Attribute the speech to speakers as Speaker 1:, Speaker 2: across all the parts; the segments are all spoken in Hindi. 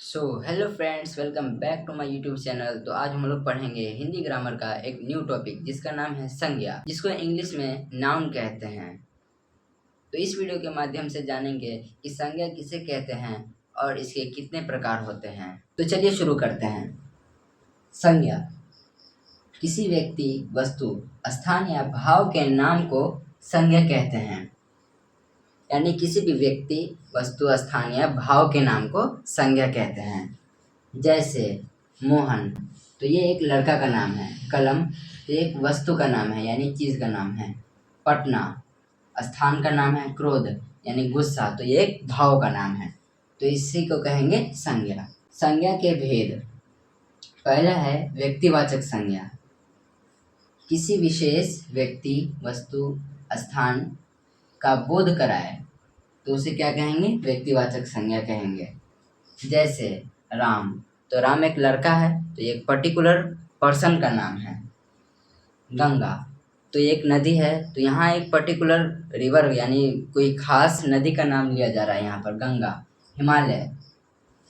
Speaker 1: Hello friends, welcome back to my YouTube channel. तो आज हम लोग पढ़ेंगे हिंदी ग्रामर का एक न्यू टॉपिक जिसका नाम है संज्ञा, जिसको इंग्लिश में नाउन कहते हैं। तो इस वीडियो के माध्यम से जानेंगे कि संज्ञा किसे कहते हैं और इसके कितने प्रकार होते हैं। तो चलिए शुरू करते हैं। संज्ञा किसी व्यक्ति, वस्तु, स्थान या भाव के नाम को संज्ञा कहते हैं। यानी किसी भी व्यक्ति, वस्तु, स्थान या भाव के नाम को संज्ञा कहते हैं। जैसे मोहन, तो ये एक लड़का का नाम है। कलम, तो एक वस्तु का नाम है यानी चीज़ का नाम है। पटना, स्थान का नाम है। क्रोध यानी गुस्सा, तो ये एक भाव का नाम है। तो इसी को कहेंगे संज्ञा। संज्ञा के भेद। पहला है व्यक्तिवाचक संज्ञा। किसी विशेष व्यक्ति, वस्तु, स्थान का बोध कराए तो उसे क्या कहेंगे? व्यक्तिवाचक संज्ञा कहेंगे। जैसे राम, तो राम एक लड़का है, तो ये एक पर्टिकुलर पर्सन का नाम है। गंगा, तो ये एक नदी है, तो यहाँ एक पर्टिकुलर रिवर यानी कोई खास नदी का नाम लिया जा रहा है यहाँ पर, गंगा। हिमालय,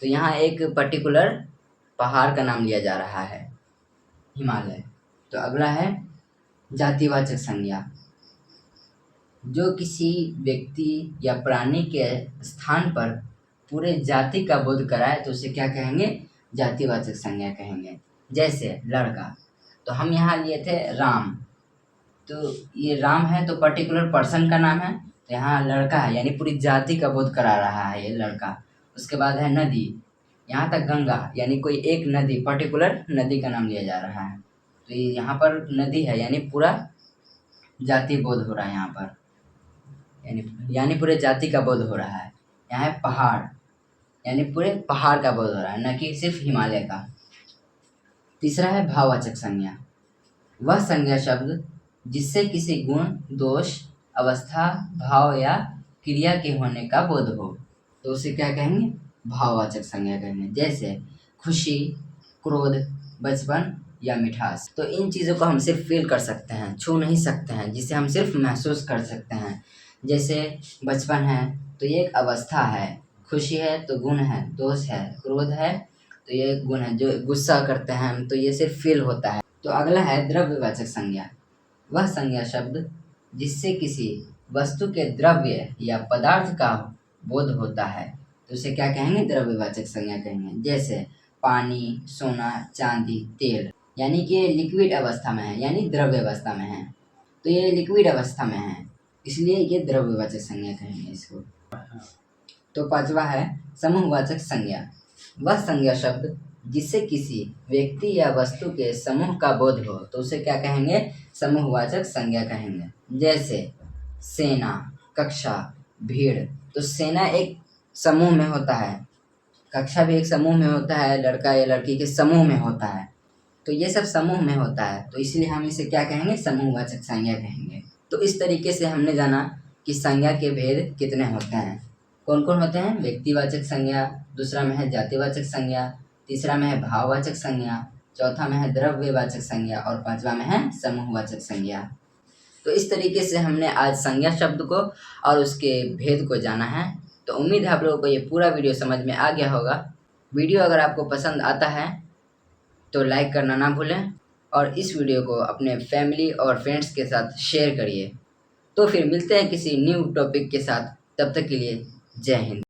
Speaker 1: तो यहाँ एक पर्टिकुलर पहाड़ का नाम लिया जा रहा है, हिमालय। तो अगला है जातिवाचक संज्ञा। जो किसी व्यक्ति या प्राणी के स्थान पर पूरे जाति का बोध कराए तो उसे क्या कहेंगे? जातिवाचक संज्ञा कहेंगे। जैसे लड़का, तो हम यहाँ लिए थे राम, तो ये राम है तो पर्टिकुलर पर्सन का नाम है, तो यहाँ लड़का है यानी पूरी जाति का बोध करा रहा है ये लड़का। उसके बाद है नदी, यहाँ तक गंगा यानी कोई एक नदी, पर्टिकुलर नदी का नाम लिया जा रहा है, तो ये यहाँ पर नदी है यानी पूरा जाति बोध हो रहा है यहाँ पर, यानी पूरे जाति का बोध हो रहा है। यहाँ है पहाड़, यानी पूरे पहाड़ का बोध हो रहा है, न कि सिर्फ हिमालय का। तीसरा है भाववाचक संज्ञा। वह संज्ञा शब्द जिससे किसी गुण, दोष, अवस्था, भाव या क्रिया के होने का बोध हो तो उसे क्या कहेंगे? भाववाचक संज्ञा कहेंगे। जैसे खुशी, क्रोध, बचपन या मिठास, तो इन चीज़ों को हम सिर्फ फील कर सकते हैं, छू नहीं सकते हैं, जिसे हम सिर्फ महसूस कर सकते हैं। जैसे बचपन है तो ये एक अवस्था है, खुशी है तो गुण है, दोष है, क्रोध है तो ये एक गुण है, जो गुस्सा करते हैं हम तो ये सिर्फ फील होता है। तो अगला है द्रव्यवाचक संज्ञा। वह संज्ञा शब्द जिससे किसी वस्तु के द्रव्य या पदार्थ का बोध होता है तो उसे क्या कहेंगे? द्रव्यवाचक संज्ञा कहेंगे। जैसे पानी, सोना, चांदी, तेल, यानी कि ये लिक्विड अवस्था में है यानी द्रव्य अवस्था में है, तो ये लिक्विड अवस्था में है इसलिए ये द्रव्यवाचक संज्ञा कहेंगे इसको। तो पांचवा है समूहवाचक संज्ञा। वह संज्ञा शब्द जिससे किसी व्यक्ति या वस्तु के समूह का बोध हो तो उसे क्या कहेंगे? समूहवाचक संज्ञा कहेंगे। जैसे सेना, कक्षा, भीड़, तो सेना एक समूह में होता है, कक्षा भी एक समूह में होता है, लड़का या लड़की के समूह में होता है, तो ये सब समूह में होता है, तो इसलिए हम इसे क्या कहेंगे? समूहवाचक संज्ञा कहेंगे। तो इस तरीके से हमने जाना कि संज्ञा के भेद कितने होते हैं, कौन कौन होते हैं? व्यक्तिवाचक संज्ञा, दूसरा में है जातिवाचक संज्ञा, तीसरा में है भाववाचक संज्ञा, चौथा में है द्रव्यवाचक संज्ञा और पांचवा में है समूहवाचक संज्ञा। तो इस तरीके से हमने आज संज्ञा शब्द को और उसके भेद को जाना है। तो उम्मीद है आप लोगों को ये पूरा वीडियो समझ में आ गया होगा। वीडियो अगर आपको पसंद आता है तो लाइक करना ना भूलें और इस वीडियो को अपने फैमिली और फ्रेंड्स के साथ शेयर करिए। तो फिर मिलते हैं किसी न्यू टॉपिक के साथ, तब तक के लिए जय हिंद।